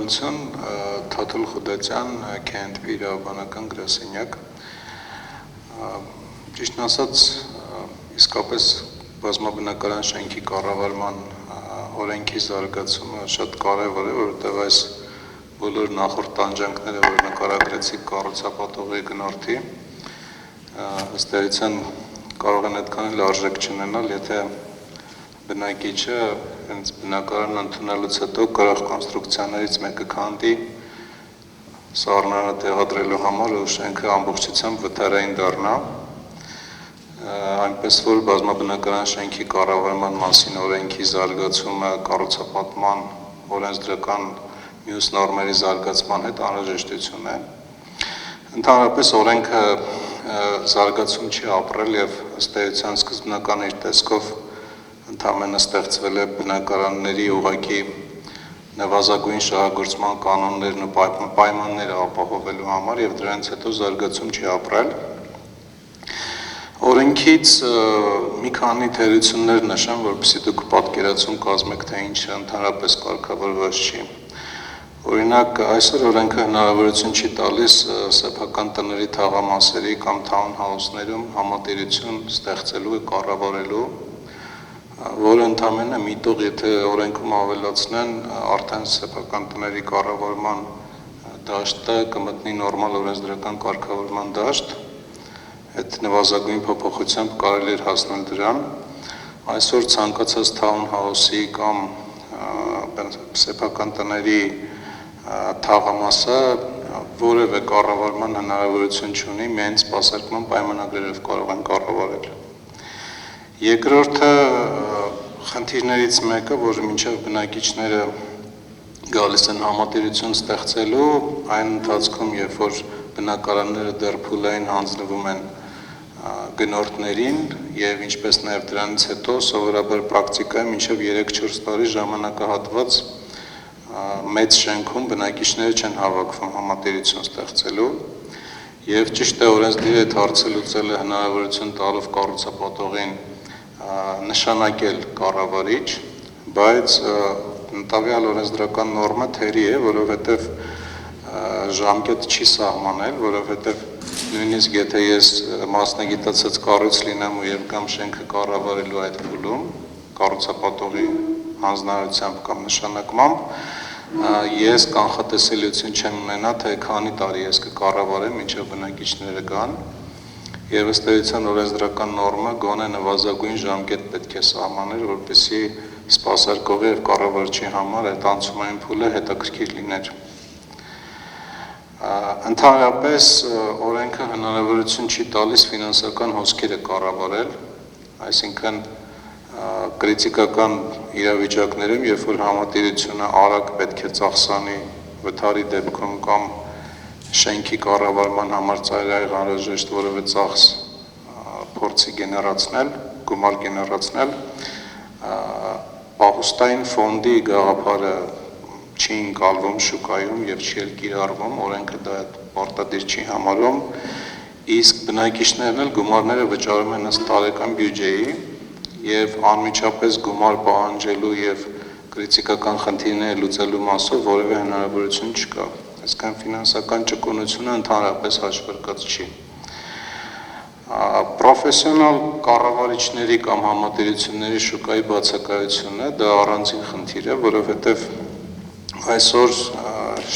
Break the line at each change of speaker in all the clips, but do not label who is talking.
Շնորհակալություն, Թաթուլ Խուդատյան, KNP իրավաբանական գրասենյակ։ Ճիշտն ասած, իսկապես բազմաբնակարան շենքի կառավարման օրենքի զարգացումը շատ կարևոր է, որովհետև այս բոլոր նախորդ տանջանքները, որ նկարագրեցի կառուցապատողի գնորդի, ըստ էության կարող են այդքան էլ արժեք չունենալ, եթե բնակիչը հենց բնակարան ընդունելուց հետո կրող կոնստրուկցիաներից մեկը քանդի սառնարանը տեղադրելու համար ու շենքը ամբողջությամբ վթարային դառնա, այնպես որ բազմաբնակարան շենքի կառավարման մասին օրենքի զարգացումը կառուցապատման օրենսդրական մյուս նորմերի զարգացման հետ անհրաժեշտություն է։ Ընդհանրապես օրենքը զարգացում չի ապրել եւ ըստ էության սկզբնական իր տեսքով ընդհանրապես ստեղծվել է բնակարանների ուղղակի նվազագույն շահագործման կանոններն ու պայմանները ապահովելու համար եւ դրանից հետո զարգացում չի ապրել։ Օրենքից մի քանի թերություններ նշեմ, որպեսզի դուք պատկերացում կազմեք, թե ինչը ընդհանրապես կարգավորված չի։ Օրինակ, այսօր օրենքը հնարավորություն չի տալիս սեփական տների թաղամասերի կամ թաունհաուսներում համատիրություն ստեղծելու ու կառավարելու, որը ընդամենը միտող, եթե օրենքում ավելացնեն, արդեն սեփական տների կառավարման դաշտը կմտնի նորմալ օրենսդրական կարգավորման դաշտ, այդ նվազագույն փոփոխությամբ կարելի էր հասնել դրան։ Այսօր ցանկացած թաունհաուսի կամ սեփական տների թաղամասը որևէ կառավարման հնարավորություն չունի, միայն սպասարկման պայմանագրերով կարող են կառավարել։ Երկրորդը խնդիրներից մեկը, որ մինչև բնակիչները գալիս են համատիրություն ստեղծելու, այն ընթացքում, երբ որ բնակարանները դեռ փուլային հանձնվում են գնորդներին եւ ինչպես նաեւ դրանից հետո սովորաբար պրակտիկայում մինչև 3-4 տարի ժամանակահատված մեծ շենքում բնակիչները չեն հավաքվում համատիրություն ստեղծելու եւ ճիշտ է օրենսդիրը այդ հարցը լուծել է հնարավորություն տալով կառուցապատողին նշանակել կառավարիչ, բայց տվյալ օրենսդրական նորմը թերի է, որովհետեւ ժամկետ չի սահմանել, որովհետեւ նույնիսկ եթե ես մասնագիտացած կառույց լինեմ ու երկամ շենքը կառավարելու այդ փուլում, կառուցապատողի հանձնարարությամբ կամ նշանակմամբ, ես կանխատեսելիություն չեմ ունենա, թե քանի տարի ես կկառավարեմ, մինչև բնակիչները գան, եւ ըստ էության օրենսդրական նորմը գոնե նվազագույն ժամկետ պետք է սահմանել, որպեսզի սպասարկողի եւ կառավարչի համար այդ անցումային փուլը հետաքրքիր լիներ։ Ընդհանրապես օրենքը հնարավորություն չի տալիս ֆինանսական հոսքերը կառավարել, այսինքն կրիտիկական իրավիճակներում, երբ որ համատիրությունը արագ պետք է ծախսանի վթարի դեպքում կամ շենքի կառավարման համար ծայրահեղ անհրաժեշտ որևէ ծախս փորձի գեներացնել, գումար գեներացնել, պահուստային ֆոնդի գաղափարը չի ընկալվում շուկայում եւ չի էլ կիրառվում, օրենքը դա պարտադիր չի համարում, իսկ բնակիչներն էլ գումարները վճարում են ըստ տարեկան բյուջեի եւ անմիջապես գումար պահանջելու եւ կրիտիկական խնդիրները լուծելու մասով որևէ հնարավորություն չկա։ Այսինքն ֆինանսական ճկունությունը ընդհանրապես հաշվարկած չի։ Պրոֆեսիոնալ կառավարիչների կամ համատիրությունների շուկայի բացակայությունը դա առանձին խնդիր է, որովհետև այսօր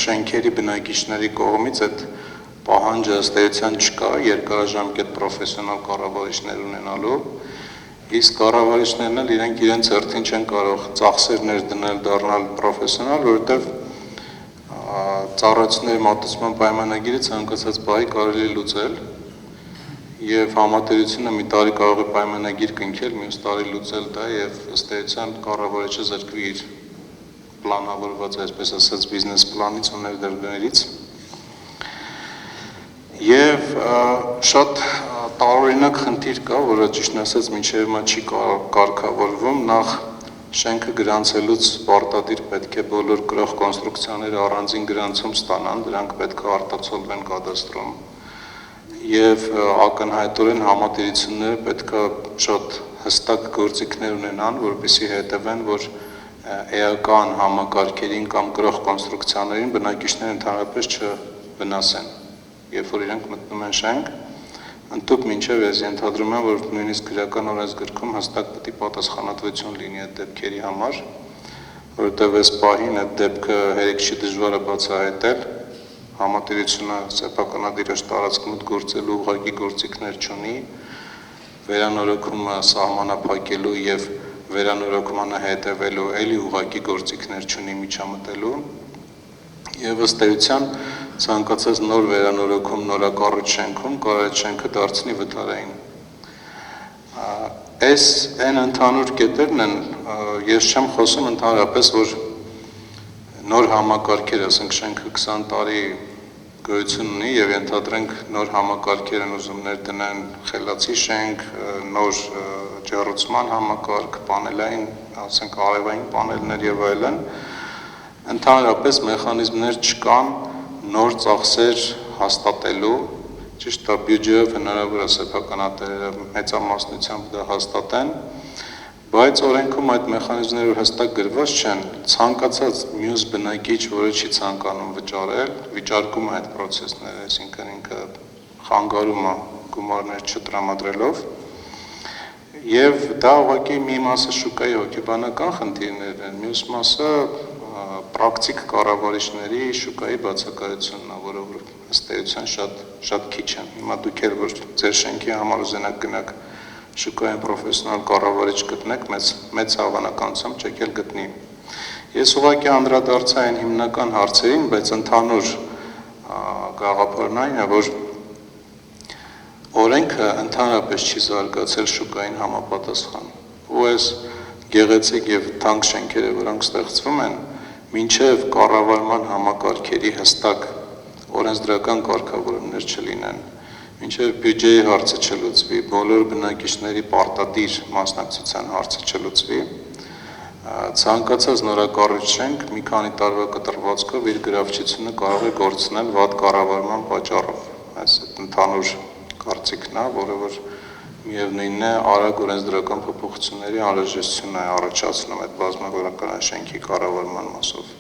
շենքերի բնակիչների կողմից այդ պահանջը ըստ էության չկա, երկարաժամկետ պրոֆեսիոնալ կառավարիչներ ունենալու, իսկ կառավարիչներն էլ իրենց հերթին չեն կարող ծախսեր ներդնել դառնալ պրոֆեսիոնալ, որովհետև ծառայությունների մատուցման պայմանագիրը ցանկացած բայի կարելի է լուծել եւ համատիրությունը մի տարի կարող է պայմանագիր կնքել, մյուս տարի լուծել դա եւ ըստ էության կառավարիչը զրկվի իր պլանավորված, այսպես ասած, բիզնես պլանից ու ներդրումներից եւ շատ տարօրինակ խնդիր կա, որը ճիշտն ասած մինչեւ հիմա չի կարգավորվում, նախ շենքը գրանցելուց պարտադիր պետք է բոլոր կրող կոնստրուկցիաները առանձին գրանցում ստանան, դրանք պետք է արտացոլվեն կադաստրում եւ ակնհայտորեն համատիրությունները պետք է շատ հստակ գործիքներ ունենան, որպեսզի հետևեն, որ էական համակարգերին կամ գրող կոնստրուկցիաներին բնակիչները ընդհանրապես չվնասեն, երբ որ իրենք մտնում են շենք, ընդհանուր մինչև ես ենթադրում եմ, որ նույնիսկ գրական օրենսգրքում հստակ պետք է պատասխանատվություն լինի այդ դեպքերի համար, որովհետև այս պահին այդ դեպքը հերիք չի դժվար է բացահայտել, համատիրությունը սեփականատիրոջ տարածքում գործելու ուղղակի գործիքներ չունի, վերանորոգումը սահմանափակելու եւ վերանորոգմանը հետևելու էլի ուղղակի գործիքներ չունի միջամտելու եւ ըստ էության ցանկացած նոր վերանորոգում նորակառույց շենքում կարող է շենքը դարձնի վթարային։ Այս այն ընդհանուր կետերն են, ես չեմ խոսում ընդհանրապես, որ նոր համակարգեր, ասենք շենքը 20 տարի գոյություն ունի եւ ենթադրենք նոր համակարգեր են ուզում ներդնեն խելացի շենք, նոր ջեռուցման համակարգ, պանելային, ասենք արևային պանելներ եւ այլն, ընդհանրապես մեխանիզմներ չկան նոր ծախսեր հաստատելու, ճիշտ է, բյուջեով հնարավոր է սեփականատերերը մեծամասնությամբ դա հաստատեն, բայց օրենքում այդ մեխանիզմները հստակ գրված չեն, ցանկացած մյուս բնակիչ, որը չի ցանկանում վճարել, վիճարկում է այդ process-ները, այսինքն ինքը խանգարում է գումարներ չտրամադրելով, եւ դա ուղղակի մի մասը շուկայի հոգեբանական խնդիրներ են, մյուս մասը պրակտիկ կառավարիչների շուկայի բացակայությունն է, որը ըստ էության շատ քիչ են։ Հիմա դուք էլ որ ձեր շենքի համար ուզենաք գնաք շուկային պրոֆեսիոնալ կառավարիչ գտնեք, մեծ հավանականությամբ չեք էլ գտնի։ Ես ուղղակի անդրադարձա այն հիմնական հարցերին, բայց ընդհանուր գաղափարն այն է, որ օրենքը ընդհանրապես չի զարգացել շուկային համապատասխան։ Ու այս գեղեցիկ եւ թանկ շենքերը, որոնք ստեղծվում են, մինչև կառավարման համակարգերի հստակ օրենսդրական կարգավորումներ չլինեն, մինչև բյուջեի հարցը չլուծվի, բոլոր բնակիչների պարտադիր մասնակցության հարցը չլուծվի, ցանկացած նորակառույց շենք մի քանի տարվա կտրվածքով իր գրավչությունը կարող է կորցնել վատ կառավարման պատճառով։ Այս ընդհանուր կարծիքն է, որը որ միևնույնն է արագ օրենսդրական փոփոխությունների անհրաժեշտություն է առաջացնում այդ բազմավարական շենքի կառավարման մասով։